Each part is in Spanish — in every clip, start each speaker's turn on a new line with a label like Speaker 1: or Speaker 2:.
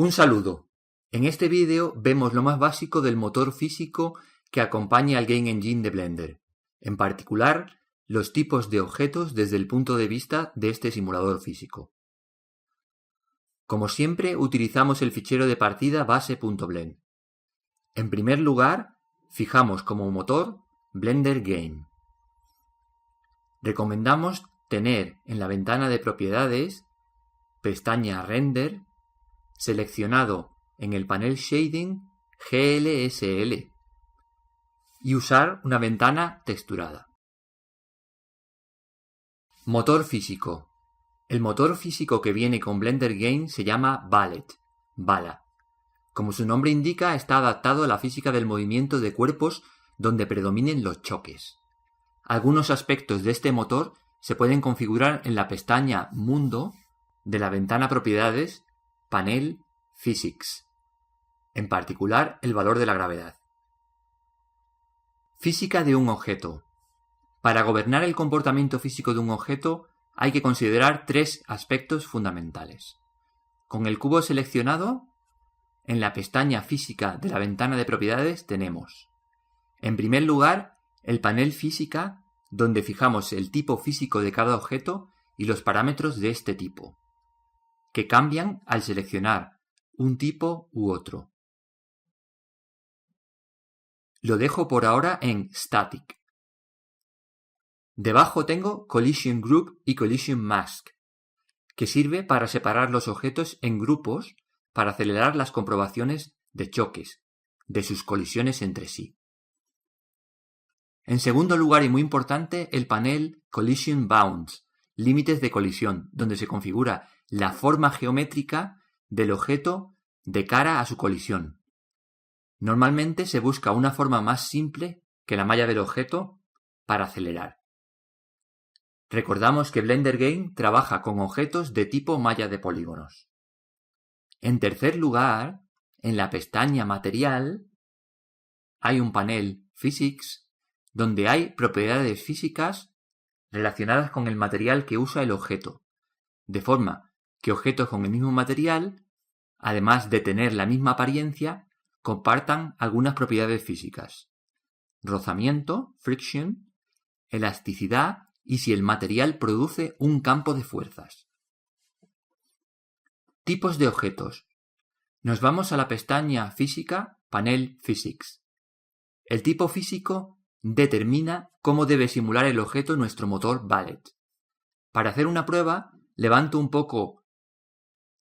Speaker 1: Un saludo. En este vídeo vemos lo más básico del motor físico que acompaña al Game Engine de Blender, en particular los tipos de objetos desde el punto de vista de este simulador físico. Como siempre, utilizamos el fichero de partida base.blend. En primer lugar, fijamos como motor Blender Game. Recomendamos tener en la ventana de propiedades, pestaña Render, seleccionado en el panel Shading GLSL y usar una ventana texturada. Motor físico. El motor físico que viene con Blender Game se llama Ballet, bala. Como su nombre indica, está adaptado a la física del movimiento de cuerpos donde predominen los choques. Algunos aspectos de este motor se pueden configurar en la pestaña Mundo de la ventana Propiedades, panel Physics, en particular el valor de la gravedad. Física de un objeto. Para gobernar el comportamiento físico de un objeto hay que considerar tres aspectos fundamentales. Con el cubo seleccionado, en la pestaña Física de la ventana de propiedades tenemos, en primer lugar, el panel Física, donde fijamos el tipo físico de cada objeto y los parámetros de este tipo, que cambian al seleccionar un tipo u otro. Lo dejo por ahora en Static. Debajo tengo Collision Group y Collision Mask, que sirve para separar los objetos en grupos para acelerar las comprobaciones de choques, de sus colisiones entre sí. En segundo lugar y muy importante, el panel Collision Bounds, límites de colisión, donde se configura la forma geométrica del objeto de cara a su colisión. Normalmente se busca una forma más simple que la malla del objeto para acelerar. Recordamos que Blender Game trabaja con objetos de tipo malla de polígonos. En tercer lugar, en la pestaña Material, hay un panel Physics, donde hay propiedades físicas relacionadas con el material que usa el objeto, de forma que objetos con el mismo material, además de tener la misma apariencia, compartan algunas propiedades físicas: rozamiento, friction, elasticidad y si el material produce un campo de fuerzas. Tipos de objetos. Nos vamos a la pestaña Física, panel Physics. El tipo físico determina cómo debe simular el objeto nuestro motor Ballet. Para hacer una prueba, levanto un poco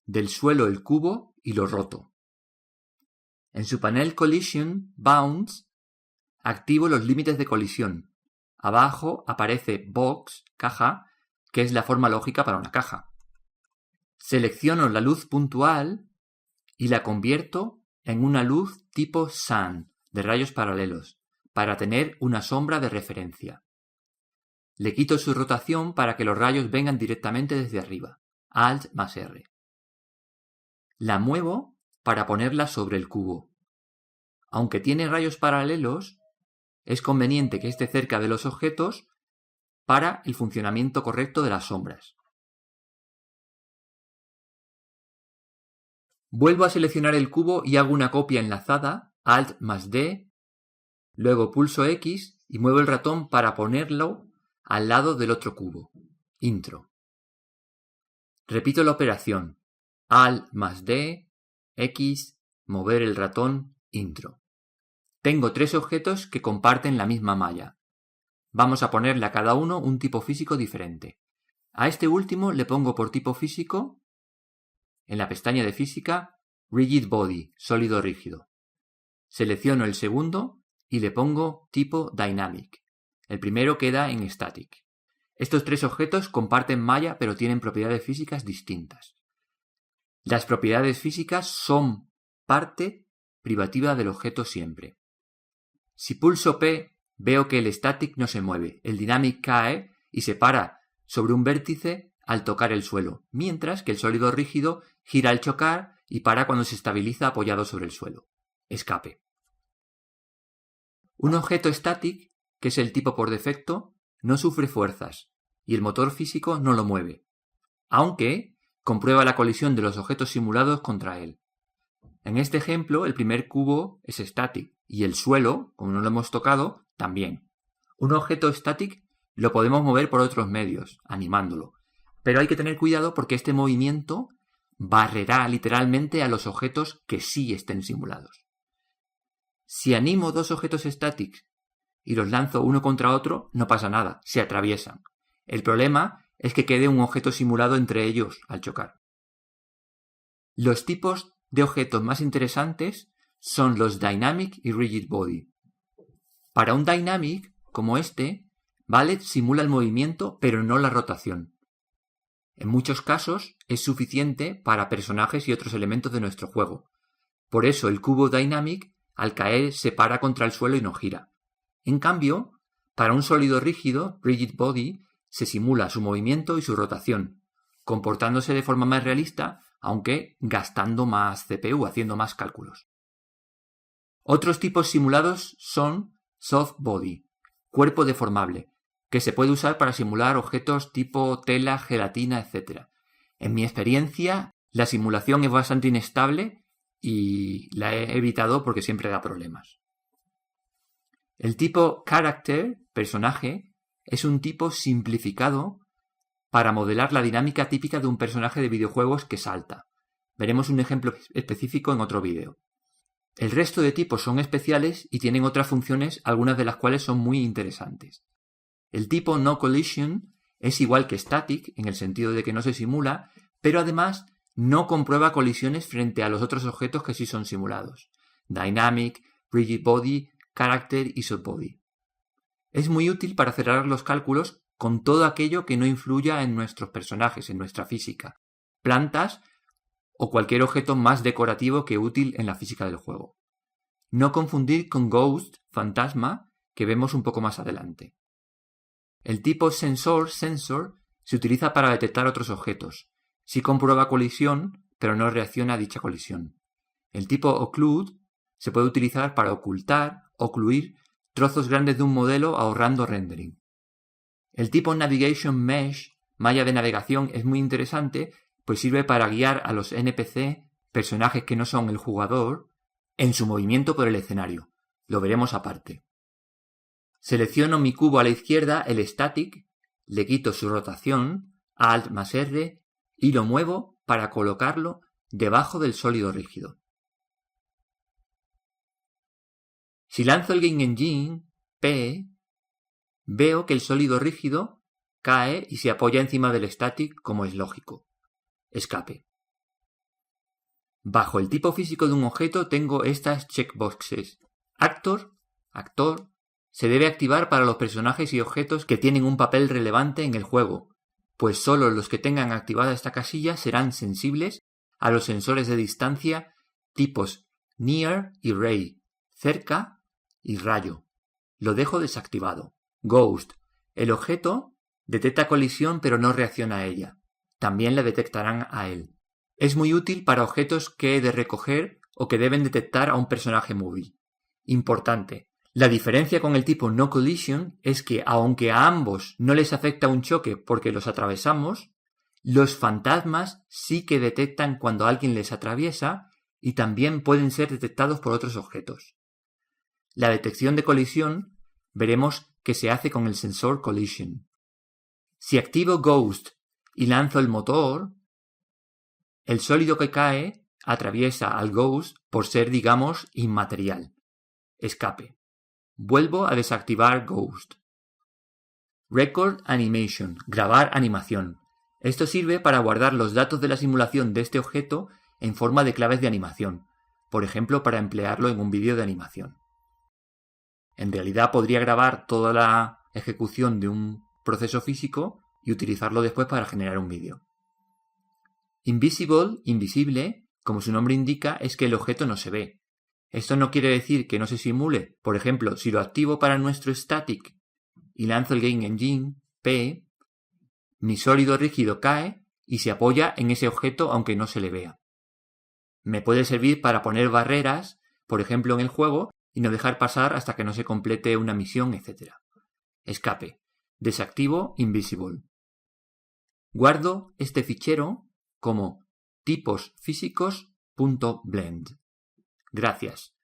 Speaker 1: del suelo el cubo y lo roto. En su panel Collision Bounds, activo los límites de colisión. Abajo aparece Box, caja, que es la forma lógica para una caja. Selecciono la luz puntual y la convierto en una luz tipo Sun, de rayos paralelos, para tener una sombra de referencia. Le quito su rotación para que los rayos vengan directamente desde arriba. Alt más R. La muevo para ponerla sobre el cubo. Aunque tiene rayos paralelos, es conveniente que esté cerca de los objetos para el funcionamiento correcto de las sombras. Vuelvo a seleccionar el cubo y hago una copia enlazada, Alt más D, luego pulso X y muevo el ratón para ponerlo al lado del otro cubo. Intro. Repito la operación, Alt más D, X, mover el ratón, intro. Tengo tres objetos que comparten la misma malla. Vamos a ponerle a cada uno un tipo físico diferente. A este último le pongo por tipo físico, en la pestaña de Física, Rigid Body, sólido rígido. Selecciono el segundo y le pongo tipo Dynamic. El primero queda en Static. Estos tres objetos comparten malla pero tienen propiedades físicas distintas. Las propiedades físicas son parte privativa del objeto siempre. Si pulso P, veo que el Static no se mueve, el Dynamic cae y se para sobre un vértice al tocar el suelo, mientras que el sólido rígido gira al chocar y para cuando se estabiliza apoyado sobre el suelo. Escape. Un objeto Static, que es el tipo por defecto, no sufre fuerzas y el motor físico no lo mueve, aunque comprueba la colisión de los objetos simulados contra él. En este ejemplo, el primer cubo es static y el suelo, como no lo hemos tocado, también. Un objeto static lo podemos mover por otros medios, animándolo. Pero hay que tener cuidado porque este movimiento barrerá literalmente a los objetos que sí estén simulados. Si animo dos objetos statics y los lanzo uno contra otro, no pasa nada, se atraviesan. El problema es que quede un objeto simulado entre ellos al chocar. Los tipos de objetos más interesantes son los Dynamic y Rigid Body. Para un Dynamic, como este, Valet simula el movimiento pero no la rotación. En muchos casos es suficiente para personajes y otros elementos de nuestro juego. Por eso el cubo Dynamic al caer se para contra el suelo y no gira. En cambio, para un sólido rígido, Rigid Body, se simula su movimiento y su rotación, comportándose de forma más realista, aunque gastando más CPU, haciendo más cálculos. Otros tipos simulados son Soft Body, cuerpo deformable, que se puede usar para simular objetos tipo tela, gelatina, etc. En mi experiencia, la simulación es bastante inestable y la he evitado porque siempre da problemas. El tipo Character, personaje, es un tipo simplificado para modelar la dinámica típica de un personaje de videojuegos que salta. Veremos un ejemplo específico en otro vídeo. El resto de tipos son especiales y tienen otras funciones, algunas de las cuales son muy interesantes. El tipo No Collision es igual que Static, en el sentido de que no se simula, pero además no comprueba colisiones frente a los otros objetos que sí son simulados. Dynamic, Rigid Body, Character y Soft Body. Es muy útil para cerrar los cálculos con todo aquello que no influya en nuestros personajes, en nuestra física, plantas o cualquier objeto más decorativo que útil en la física del juego. No confundir con Ghost, fantasma, que vemos un poco más adelante. El tipo Sensor se utiliza para detectar otros objetos. Sí comprueba colisión, pero no reacciona a dicha colisión. El tipo Occlude se puede utilizar para ocultar, ocluir trozos grandes de un modelo ahorrando rendering. El tipo Navigation Mesh, malla de navegación, es muy interesante, pues sirve para guiar a los NPC, personajes que no son el jugador, en su movimiento por el escenario. Lo veremos aparte. Selecciono mi cubo a la izquierda, el Static, le quito su rotación, Alt más R, y lo muevo para colocarlo debajo del sólido rígido. Si lanzo el Game Engine, P, veo que el sólido rígido cae y se apoya encima del Static como es lógico. Escape. Bajo el tipo físico de un objeto tengo estas checkboxes. Actor, se debe activar para los personajes y objetos que tienen un papel relevante en el juego, pues solo los que tengan activada esta casilla serán sensibles a los sensores de distancia tipos Near y Ray, cerca y rayo. Lo dejo desactivado. Ghost. El objeto detecta colisión pero no reacciona a ella. También le detectarán a él. Es muy útil para objetos que he de recoger o que deben detectar a un personaje móvil. Importante. La diferencia con el tipo No Collision es que, aunque a ambos no les afecta un choque porque los atravesamos, los fantasmas sí que detectan cuando alguien les atraviesa y también pueden ser detectados por otros objetos. La detección de colisión veremos que se hace con el sensor Collision. Si activo Ghost y lanzo el motor, el sólido que cae atraviesa al Ghost por ser, digamos, inmaterial. Escape. Vuelvo a desactivar Ghost. Record Animation. Grabar animación. Esto sirve para guardar los datos de la simulación de este objeto en forma de claves de animación, por ejemplo para emplearlo en un vídeo de animación. En realidad podría grabar toda la ejecución de un proceso físico y utilizarlo después para generar un vídeo. Invisible, invisible, como su nombre indica, es que el objeto no se ve. Esto no quiere decir que no se simule. Por ejemplo, si lo activo para nuestro Static y lanzo el Game Engine, P, mi sólido rígido cae y se apoya en ese objeto aunque no se le vea. Me puede servir para poner barreras, por ejemplo en el juego, y no dejar pasar hasta que no se complete una misión, etc. Escape. Desactivo Invisible. Guardo este fichero como tiposfísicos.blend. Gracias.